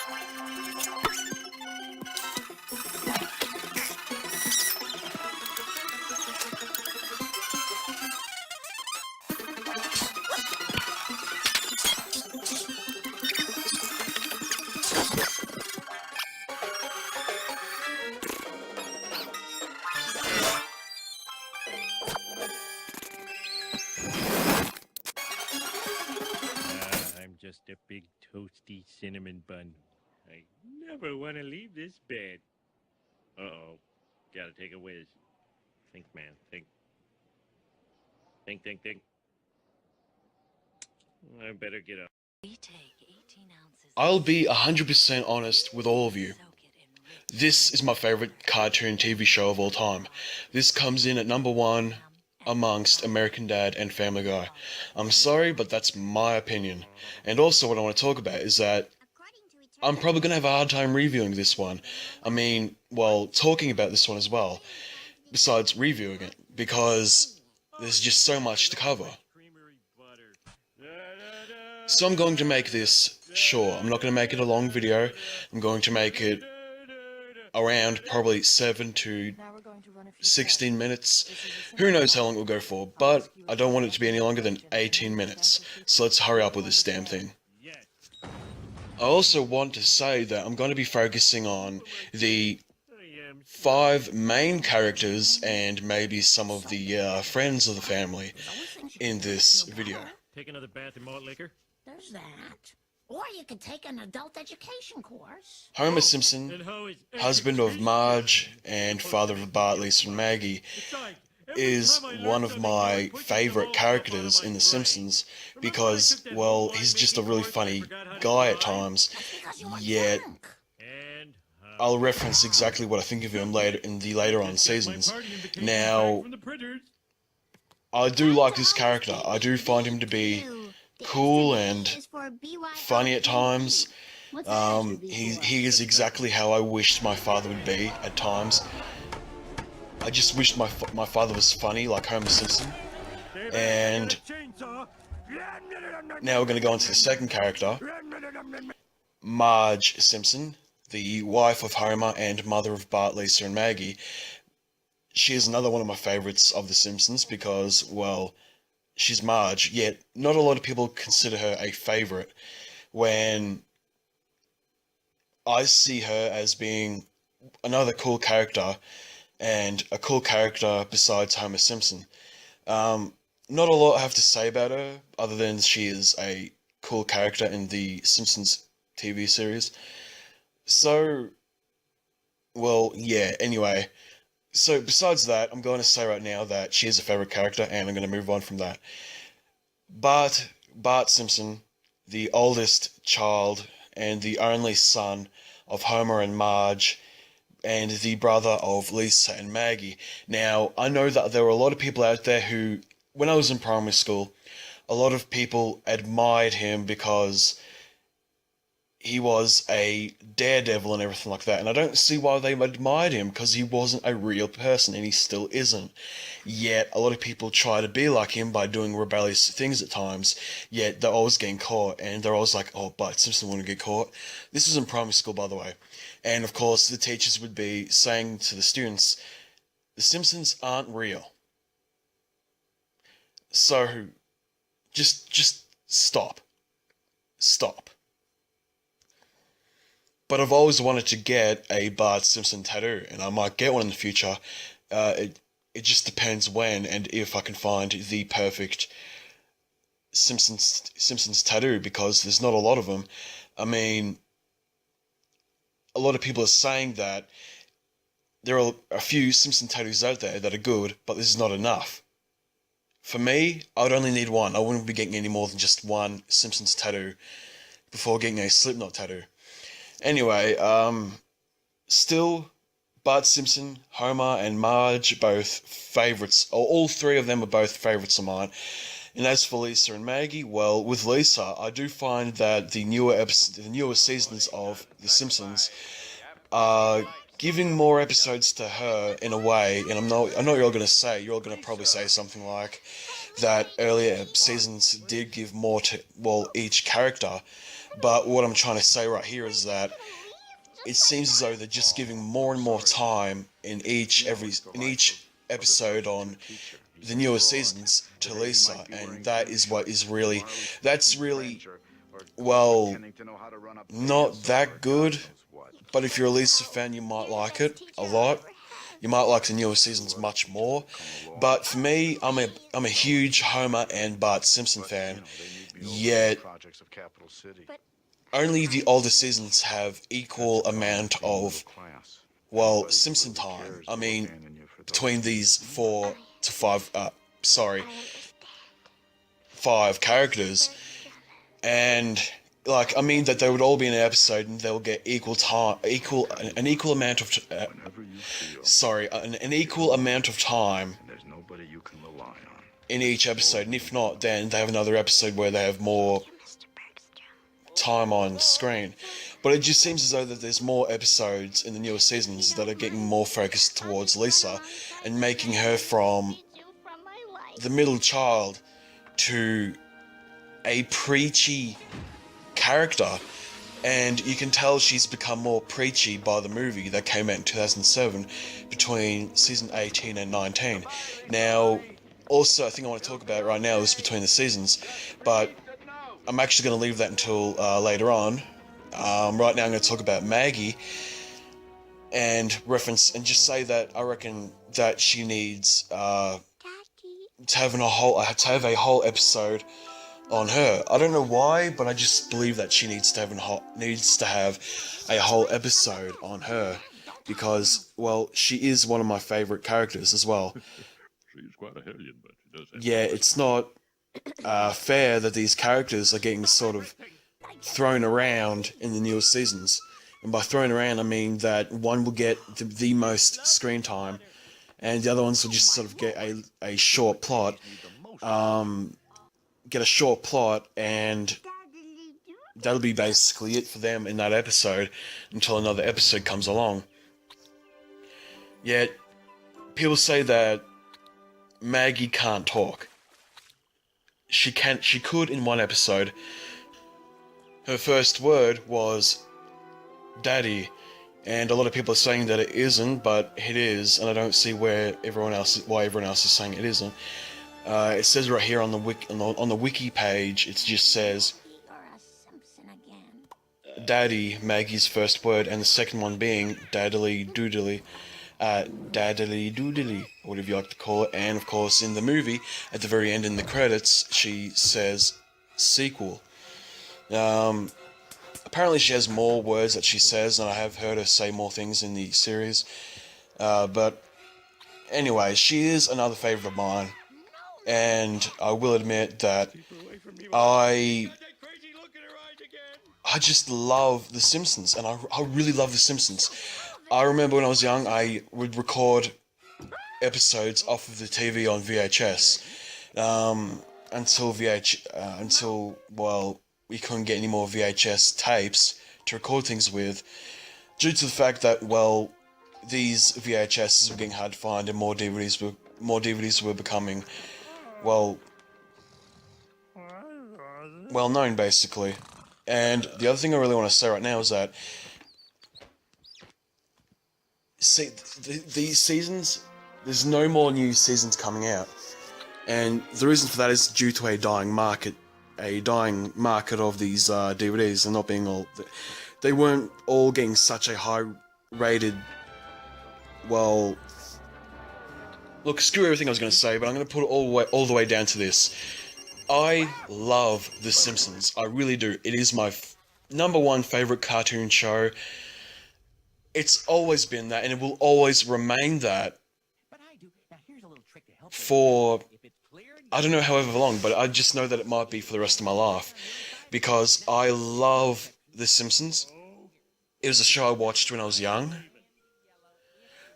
I'm just a big toasty cinnamon bun. I never want to leave this bed. Uh-oh. Gotta take a whiz. Think, man. Think. Think. I better get up. I'll be 100% honest with all of you. This is my favorite cartoon TV show of all time. This comes in at number one amongst American Dad and Family Guy. I'm sorry, but that's my opinion. And also what I want to talk about is that I'm probably going to have a hard time reviewing this one. I mean, well, talking about this one as well, besides reviewing it, because there's just so much to cover. So I'm going to make this short. I'm not going to make it a long video. I'm going to make it around probably 7 to 16 minutes. Who knows how long it will go for, but I don't want it to be any longer than 18 minutes. So let's hurry up with this damn thing. I also want to say that I'm going to be focusing on the 5 main characters and maybe some of the friends of the family in this video. Take another bath in malt liquor? There's that. Or you could take an adult education course. Homer Simpson, husband of Marge and father of Bart, Lisa, and Maggie, is one of my favorite characters in The Simpsons because, well, he's just a really funny guy at times, yet I'll reference exactly what I think of him later in the later on seasons. Now, I do like this character. I do find him to be cool and funny at times. He is exactly how I wished my father would be at times. I just wished my father was funny like Homer Simpson. And now we're going to go on to the second character, Marge Simpson, the wife of Homer and mother of Bart, Lisa, and Maggie. She is another one of my favorites of The Simpsons because, well, she's Marge, yet not a lot of people consider her a favorite, when I see her as being another cool character, and a cool character besides Homer Simpson. Not a lot I have to say about her, other than she is a cool character in the Simpsons TV series. So, well, yeah, anyway. So, besides that, I'm going to say right now that she is a favorite character, and I'm going to move on from that. But Bart Simpson, the oldest child and the only son of Homer and Marge, and the brother of Lisa and Maggie. Now, I know that there were a lot of people out there who, when I was in primary school, a lot of people admired him because he was a daredevil and everything like that. And I don't see why they admired him, because he wasn't a real person, and he still isn't. Yet, a lot of people try to be like him by doing rebellious things at times, yet they're always getting caught, and they're always like, oh, Bart Simpson wouldn't get caught. This was in primary school, by the way. And, of course, the teachers would be saying to the students, the Simpsons aren't real. So, just stop. Stop. But I've always wanted to get a Bart Simpson tattoo, and I might get one in the future. It just depends when and if I can find the perfect Simpsons tattoo, because there's not a lot of them. I mean, a lot of people are saying that there are a few Simpson tattoos out there that are good, but this is not enough. For me, I would only need one. I wouldn't be getting any more than just one Simpsons tattoo before getting a Slipknot tattoo. Anyway, still, Bart Simpson, Homer, and Marge, both favourites. All 3 of them are both favourites of mine. And as for Lisa and Maggie, well, with Lisa, I do find that the newer seasons of The Simpsons are giving more episodes to her in a way. And I know you're all going to say, you're all going to probably say something like that earlier seasons did give more to, well, each character. But what I'm trying to say right here is that it seems as though they're just giving more and more time in each episode on the newer seasons to Lisa, and that's really well not that good. But if you're a Lisa fan, you might like it a lot. You might like the newer seasons much more. But for me, I'm a huge Homer and Bart Simpson fan. Yet only the older seasons have equal amount of, well, Simpson time. I mean, between these five characters, and like, I mean that they would all be in an episode and they'll get equal time, an equal amount of, an equal amount of time in each episode, and if not, then they have another episode where they have more time on screen. But it just seems as though that there's more episodes in the newer seasons that are getting more focused towards Lisa and making her from the middle child to a preachy character. And you can tell she's become more preachy by the movie that came out in 2007 between season 18 and 19. Now, also, I think I want to talk about right now is between the seasons, but I'm actually going to leave that until later on. Right now I'm going to talk about Maggie and just say that I reckon that she needs to have a whole episode on her. I don't know why, but I just believe that she needs to have a whole episode on her because, well, she is one of my favorite characters as well. She's quite a hellion, but she does have... Yeah, it's not fair that these characters are getting sort of thrown around in the newer seasons. And by thrown around, I mean that one will get the most screen time, and the other ones will just sort of get a short plot. Get a short plot, and that'll be basically it for them in that episode until another episode comes along. Yet, people say that Maggie can't talk. She could in one episode. Her first word was Daddy, and a lot of people are saying that it isn't, but it is, and I don't see why everyone else is saying it isn't. It says right here on the wiki page, it just says Daddy, Maggie's first word, and the second one being daddly doodly, whatever you like to call it. And of course, in the movie, at the very end in the credits, she says sequel. Apparently she has more words that she says, and I have heard her say more things in the series. But anyway, she is another favourite of mine. And I will admit that I just love The Simpsons, and I really love The Simpsons. I remember when I was young, I would record episodes off of the TV on VHS, until we couldn't get any more VHS tapes to record things with, due to the fact that, well, these VHSs were getting hard to find and more DVDs were becoming, well known, basically. And the other thing I really want to say right now is that, see, these seasons, there's no more new seasons coming out. And the reason for that is due to a dying market of these DVDs, and not being all... They weren't all getting such a high rated... Well... Look, screw everything I was going to say, but I'm going to put it all the way down to this. I love The Simpsons. I really do. It is my number one favourite cartoon show. It's always been that, and it will always remain that for, I don't know however long, but I just know that it might be for the rest of my life. Because I love The Simpsons. It was a show I watched when I was young.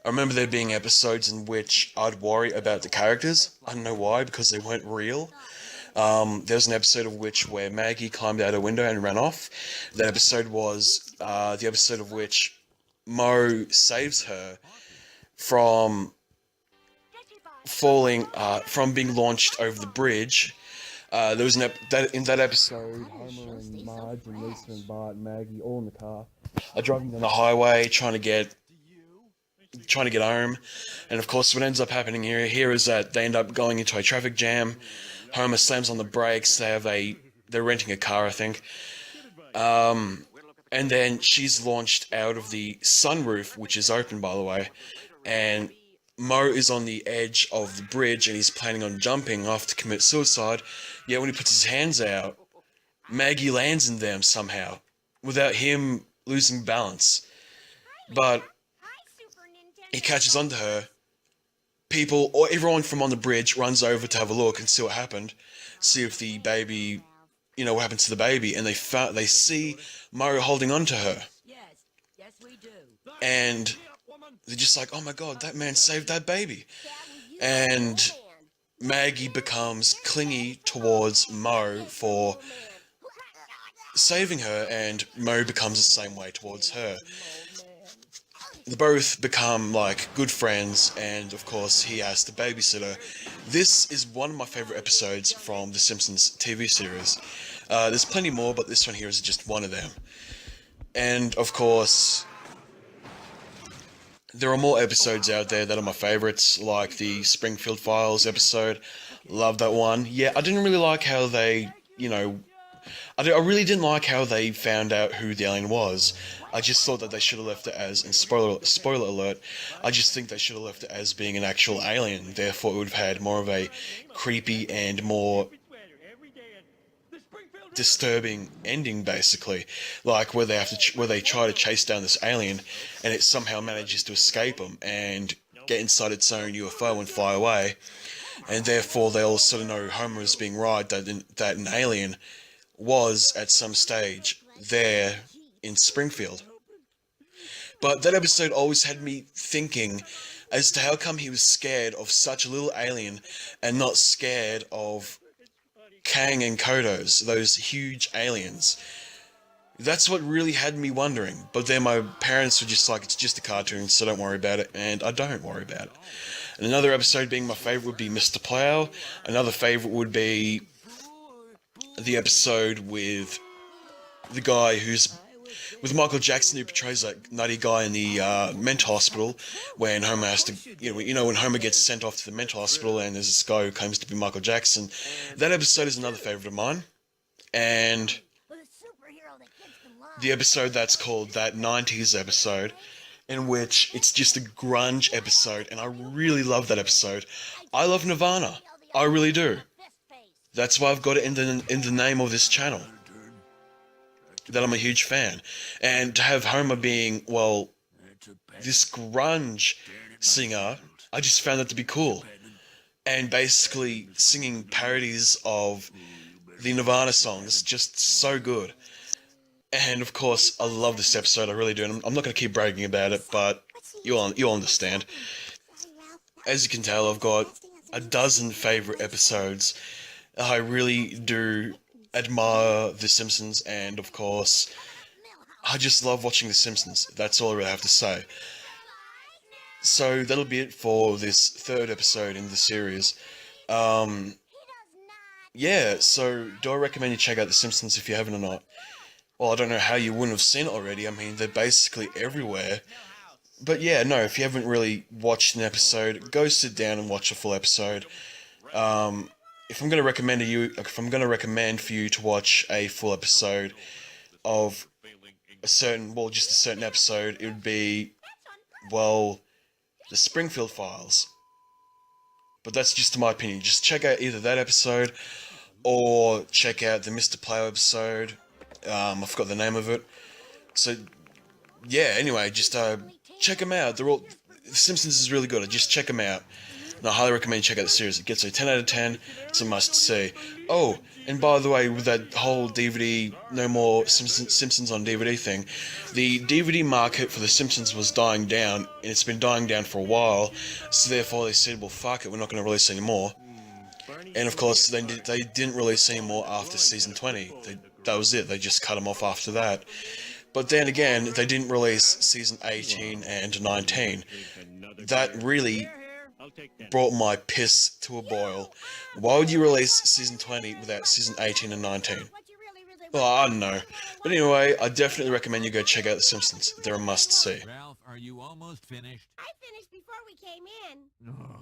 I remember there being episodes in which I'd worry about the characters. I don't know why, because they weren't real. There was an episode of where Maggie climbed out a window and ran off. That episode was the episode of which Moe saves her from falling, from being launched over the bridge. There was in that episode, Homer and Marge and Lisa and Bart and Maggie all in the car are driving down the highway trying to get home, and of course what ends up happening here is that they end up going into a traffic jam. Homer slams on the brakes. They're renting a car, I think. And then she's launched out of the sunroof, which is open, by the way, and Mo is on the edge of the bridge and he's planning on jumping off to commit suicide. Yet when he puts his hands out, Maggie lands in them somehow, without him losing balance. But he catches onto her. People, or everyone from on the bridge runs over to have a look and see what happened. See if the baby, what happened to the baby. And they see Mo holding onto her. And they're just like, oh my god, that man saved that baby. And Maggie becomes clingy towards Mo for saving her, and Mo becomes the same way towards her. They both become like good friends, and of course he has to babysit her. This is one of my favourite episodes from the Simpsons TV series. There's plenty more, but this one here is just one of them. And of course, there are more episodes out there that are my favourites, like the Springfield Files episode. Love that one. Yeah, I didn't really like how they, I really didn't like how they found out who the alien was. I just thought that they should have left it as, and spoiler alert, I just think they should have left it as being an actual alien. Therefore, it would have had more of a creepy and more disturbing ending, basically, like where they try to chase down this alien, and it somehow manages to escape them and get inside its own UFO and fly away, and therefore they all sort of know Homer is being right that an alien was at some stage there in Springfield. But that episode always had me thinking as to how come he was scared of such a little alien and not scared of Kang and Kodos, those huge aliens. That's what really had me wondering. But then my parents were just like, it's just a cartoon, so don't worry about it, and I don't worry about it. And another episode being my favourite would be Mr. Plow. Another favourite would be the episode with the guy with Michael Jackson, who portrays that nutty guy in the mental hospital, when Homer has to, when Homer gets sent off to the mental hospital and there's this guy who claims to be Michael Jackson. That episode is another favourite of mine. And the episode that's called That 90s Episode, in which it's just a grunge episode, and I really love that episode. I love Nirvana. I really do. That's why I've got it in the name of this channel. That I'm a huge fan. And to have Homer being, this grunge singer, I just found that to be cool. And basically singing parodies of the Nirvana songs, just so good. And of course, I love this episode, I really do. And I'm not going to keep bragging about it, but you'll understand. As you can tell, I've got a dozen favourite episodes. I really do admire The Simpsons, and of course, I just love watching The Simpsons. That's all I really have to say. So that'll be it for this third episode in the series. Yeah, so do I recommend you check out The Simpsons if you haven't or not? Well, I don't know how you wouldn't have seen it already. I mean, they're basically everywhere. But yeah, no, if you haven't really watched an episode, go sit down and watch a full episode. If I'm going to recommend for you to watch a full episode of just a certain episode, it would be, the Springfield Files. But that's just my opinion. Just check out either that episode, or check out the Mr. Plow episode. I forgot the name of it. So, yeah, anyway, just check them out. The Simpsons is really good. Just check them out. And I highly recommend you check out the series. It gets a 10 out of 10. It's a must-see. Oh, and by the way, with that whole DVD, no more Simpsons on DVD thing, the DVD market for The Simpsons was dying down, and it's been dying down for a while, so therefore they said, well, fuck it, we're not going to release any more. And of course, they didn't release any more after Season 20. That was it. They just cut them off after that. But then again, they didn't release Season 18 and 19. That really I'll take that. brought my piss to a boil. Why would you release season 20 without season 18 and 19? Well, I don't know. But anyway, I definitely recommend you go check out The Simpsons. They're a must-see. Ralph, are you almost finished? I finished before we came in. Oh,